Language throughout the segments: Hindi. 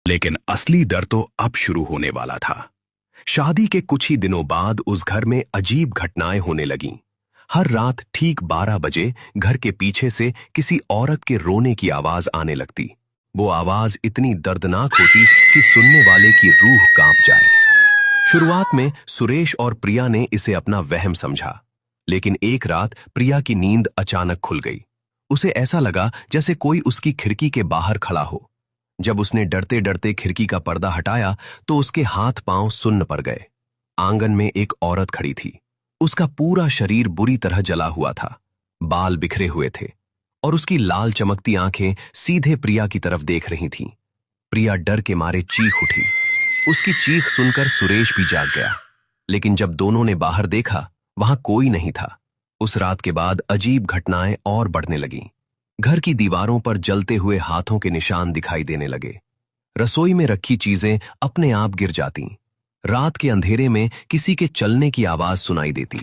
लेकिन असली डर तो अब शुरू होने वाला था। शादी के कुछ ही दिनों बाद उस घर में अजीब घटनाएं होने लगीं। हर रात ठीक 12 बजे घर के पीछे से किसी औरत के रोने की आवाज आने लगती। वो आवाज इतनी दर्दनाक होती कि सुनने वाले की रूह कांप जाए। शुरुआत में सुरेश और प्रिया ने इसे अपना वहम समझा, लेकिन एक रात प्रिया की नींद अचानक खुल गई। उसे ऐसा लगा जैसे कोई उसकी खिड़की के बाहर खड़ा हो। जब उसने डरते डरते खिड़की का पर्दा हटाया तो उसके हाथ पांव सुन्न पड़ गए। आंगन में एक औरत खड़ी थी। उसका पूरा शरीर बुरी तरह जला हुआ था, बाल बिखरे हुए थे और उसकी लाल चमकती आंखें सीधे प्रिया की तरफ देख रही थीं। प्रिया डर के मारे चीख उठी। उसकी चीख सुनकर सुरेश भी जाग गया, लेकिन जब दोनों ने बाहर देखा, वहां कोई नहीं था। उस रात के बाद अजीब घटनाएं और बढ़ने लगीं। घर की दीवारों पर जलते हुए हाथों के निशान दिखाई देने लगे। रसोई में रखी चीजें अपने आप गिर जातीं। रात के अंधेरे में किसी के चलने की आवाज सुनाई देती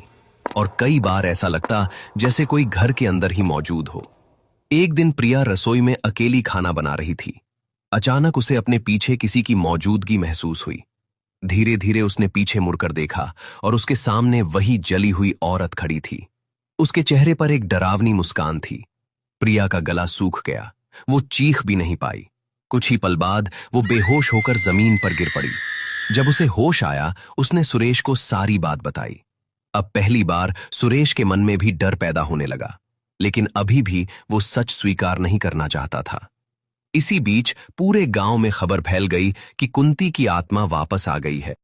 और कई बार ऐसा लगता जैसे कोई घर के अंदर ही मौजूद हो। एक दिन प्रिया रसोई में अकेली खाना बना रही थी। अचानक उसे अपने पीछे किसी की मौजूदगी महसूस हुई। धीरे धीरे उसने पीछे मुड़कर देखा और उसके सामने वही जली हुई औरत खड़ी थी। उसके चेहरे पर एक डरावनी मुस्कान थी। प्रिया का गला सूख गया। वो चीख भी नहीं पाई। कुछ ही पल बाद वो बेहोश होकर जमीन पर गिर पड़ी। जब उसे होश आया, उसने सुरेश को सारी बात बताई। अब पहली बार सुरेश के मन में भी डर पैदा होने लगा, लेकिन अभी भी वो सच स्वीकार नहीं करना चाहता था। इसी बीच पूरे गांव में खबर फैल गई कि कुंती की आत्मा वापस आ गई है।